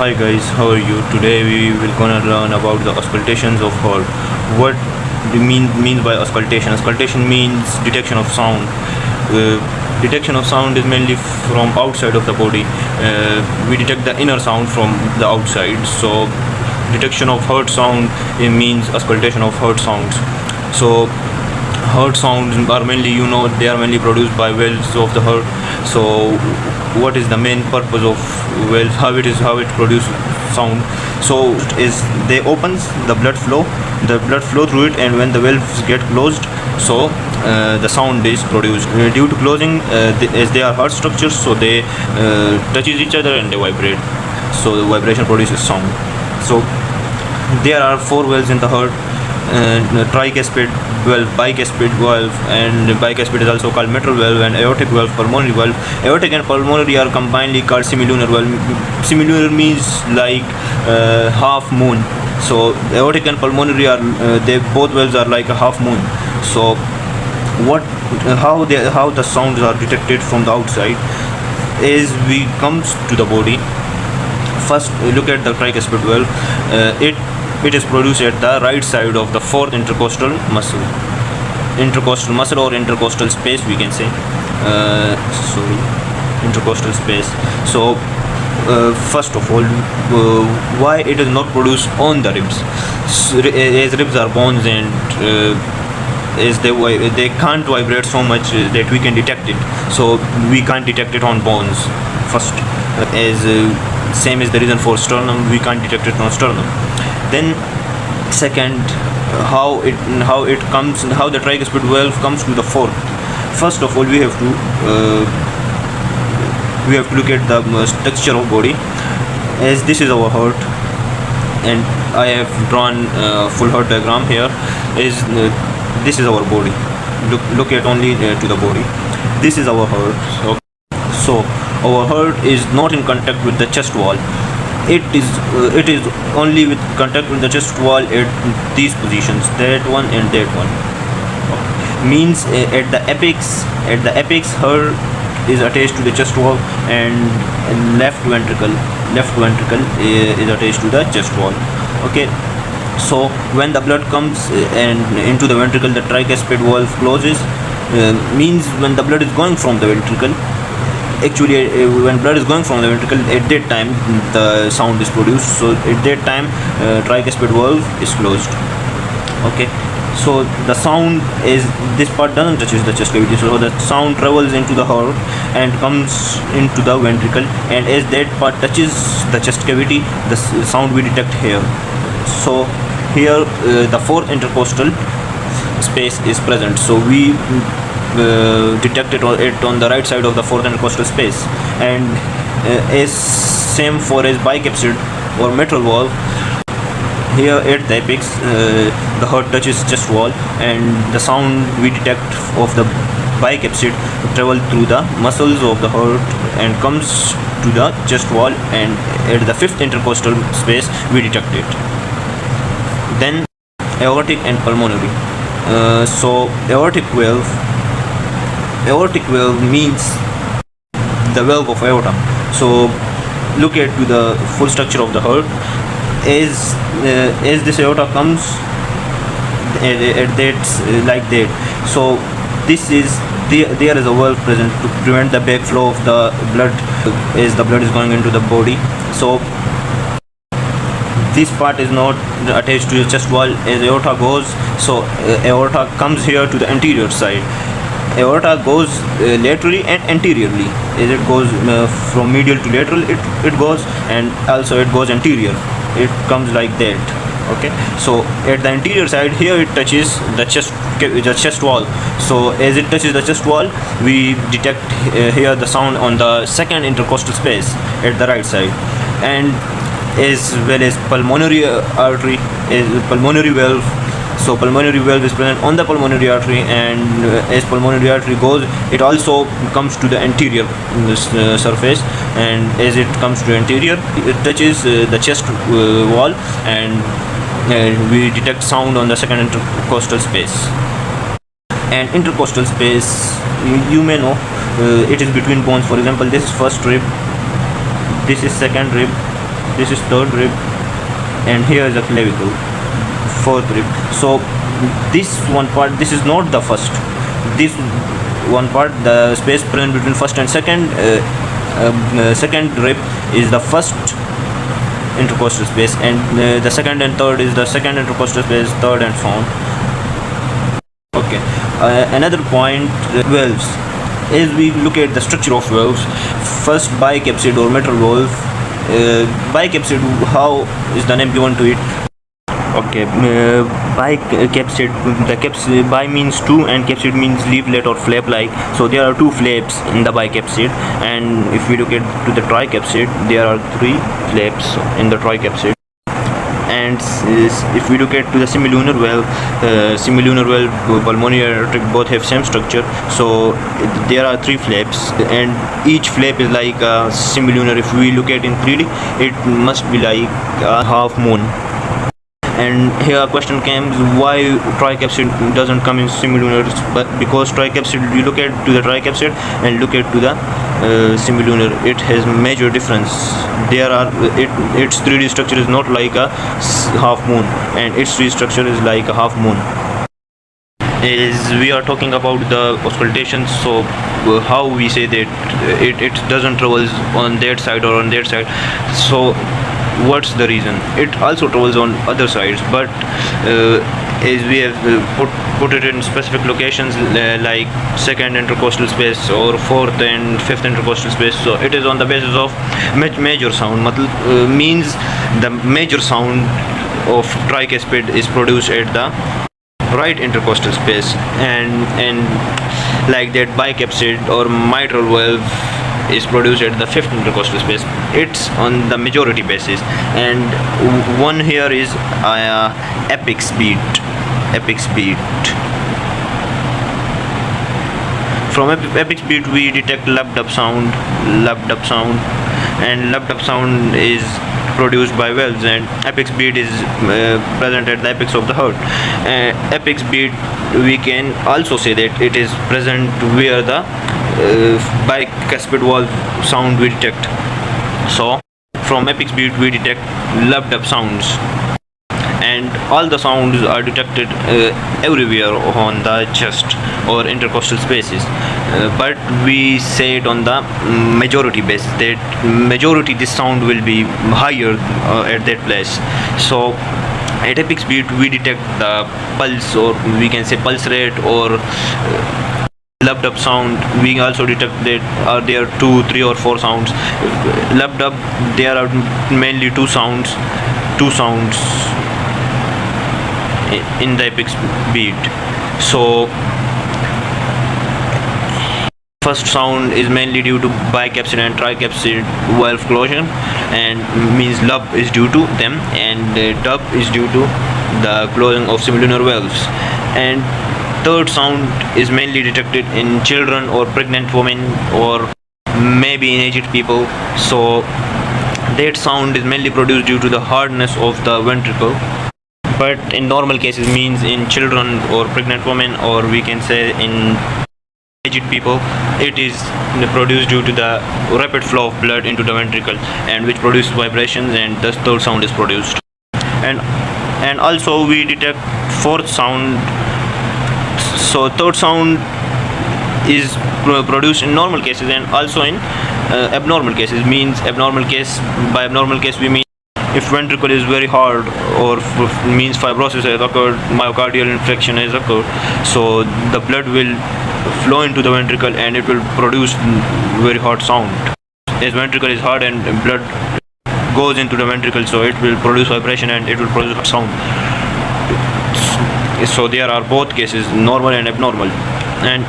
Hi guys, how are you? Today we will gonna learn about the auscultations of heart. What do mean by auscultation? Auscultation means detection of sound. Detection of sound is mainly from outside of the body. We detect the inner sound from the outside. So detection of heart sound, it means auscultation of heart sounds. So heart sounds are mainly, they are mainly produced by valves of the heart. So what is the main purpose of valve, how it produces sound? So is they opens the blood flow through it, and when the valves get closed, so the sound is produced. Due to closing, as they are heart structures, so they touches each other and they vibrate, so the vibration produces sound. So there are four valves in the heart: tricuspid valve, bicuspid valve, and bicuspid is also called mitral valve, and aortic valve, pulmonary valve. Aortic and pulmonary are combinedly called semilunar valve. Semilunar means like half moon. So aortic and pulmonary are they both valves are like a half moon. So how the sounds are detected from the outside is we comes to the body. First look at the tricuspid valve. It is produced at the right side of the fourth intercostal muscle. Intercostal muscle or intercostal space, we can say. Intercostal space. So first of all, why it is not produced on the ribs? As ribs are bones, and as they can't vibrate so much that we can detect it. So we can't detect it on bones. First, as same is the reason for sternum, we can't detect it on sternum. Then second, how the tricuspid valve comes to the fourth. First of all, we have to look at the texture of body. As this is our heart, and I have drawn full heart diagram here. This is our body. Look at only to the body. This is our heart. So our heart is not in contact with the chest wall. It is only with contact with the chest wall at these positions, that one and that one. Means at the apex heart is attached to the chest wall, and left ventricle is attached to the chest wall. Okay, so when the blood comes and into the ventricle, the tricuspid valve closes. Means when the blood is going from the ventricle, actually when blood is going from the ventricle, at that time the sound is produced. So at that time tricuspid valve is closed. Okay, so the sound is, this part doesn't touch the chest cavity, so the sound travels into the heart and comes into the ventricle, and as that part touches the chest cavity, the sound we detect here. So here the fourth intercostal space is present, so we detect it on the right side of the fourth intercostal space. And as same for as bicuspid or mitral valve, here at the apex the heart touches chest wall, and the sound we detect of the bicuspid travel through the muscles of the heart and comes to the chest wall, and at the fifth intercostal space we detect it. Then aortic and pulmonary. So aortic valve means the valve of aorta. So look at to the full structure of the heart. As this aorta comes at that like that, so this is there is a valve present to prevent the backflow of the blood as the blood is going into the body. So this part is not attached to the chest wall. As aorta goes, so aorta comes here to the anterior side. Aorta goes laterally and anteriorly. As it goes from medial to lateral, it goes, and also it goes anterior. It comes like that. Okay, so at the anterior side, here it touches the chest wall. So as it touches the chest wall, we detect here the sound on the second intercostal space at the right side. And as well as pulmonary artery is pulmonary valve. So pulmonary valve is present on the pulmonary artery, and as pulmonary artery goes, it also comes to the anterior surface, and as it comes to anterior, it touches the chest wall, and we detect sound on the second intercostal space. And intercostal space, you may know, it is between bones. For example, this is first rib, this is second rib, This is third rib, and here is the clavicle, fourth rib. So this one part, this is not the first. This one part, the space present between first and second rib is the first intercostal space, and the second and third is the second intercostal space, third and so on. Okay. Another point, valves. As we look at the structure of valves, first bicapsid or metal valve. Bicapsid, how is the name given to it? Okay, bicapsid, the capsid, bi means two and capsid means leaflet or flap like. So there are two flaps in the bicapsid, and if we look at to the tricapsid, there are three flaps in the tricapsid. And if we look at to the semilunar valve, pulmonary and aortic both have same structure. So there are three flaps, and each flap is like a semilunar. If we look at in 3D, it must be like a half moon. And here a question comes, why tricapsid doesn't come in semilunar? But because tricapsid, you look at to the tricapsid and look at to the semilunar, it has major difference. There are its 3D structure is not like a half moon, and its 3D structure is like a half moon. As we are talking about the auscultation, so how we say that it doesn't travel on that side or on that side. So what's the reason? It also travels on other sides, but as we have put it in specific locations like second intercostal space or fourth and fifth intercostal space, so it is on the basis of major sound. Means the major sound of tricuspid is produced at the right intercostal space, and like that bicapsid or mitral valve is produced at the fifth intercostal space. It's on the majority basis, and one here is apex beat. From apex beat we detect lubbed up sound, and lubbed up sound is produced by valves, and apex beat is present at the apex of the heart. Apex beat, we can also say that it is present where the bicuspid valve sound we detect. So from apex beat we detect lubbed up sounds, and all the sounds are detected everywhere on the chest or intercostal spaces, but we say it on the majority basis, that majority this sound will be higher at that place. So at apex beat we detect the pulse, or we can say pulse rate, or lubbed up sound. We also detect that are there 2, 3 or 4 sounds. Lubbed up, there are mainly two sounds in the apex beat. So first sound is mainly due to bicapsid and tricapsid valve closure, and means lub is due to them, and dub is due to the closing of semilunar valves. And third sound is mainly detected in children or pregnant women, or maybe in aged people. So that sound is mainly produced due to the hardness of the ventricle. But in normal cases, means in children or pregnant women, or we can say in aged people, it is produced due to the rapid flow of blood into the ventricle, and which produces vibrations, and thus third sound is produced. And also we detect fourth sound. So third sound is produced in normal cases and also in abnormal cases. Means abnormal case, by abnormal case we mean if ventricle is very hard, or means fibrosis has occurred, myocardial infarction has occurred, so the blood will flow into the ventricle and it will produce very hard sound. As ventricle is hard and blood goes into the ventricle, so it will produce vibration and it will produce hard sound. So there are both cases, normal and abnormal. And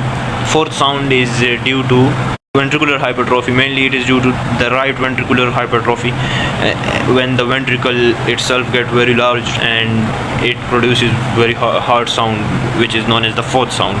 fourth sound is due to ventricular hypertrophy. Mainly it is due to the right ventricular hypertrophy, when the ventricle itself gets very large and it produces very hard sound, which is known as the fourth sound.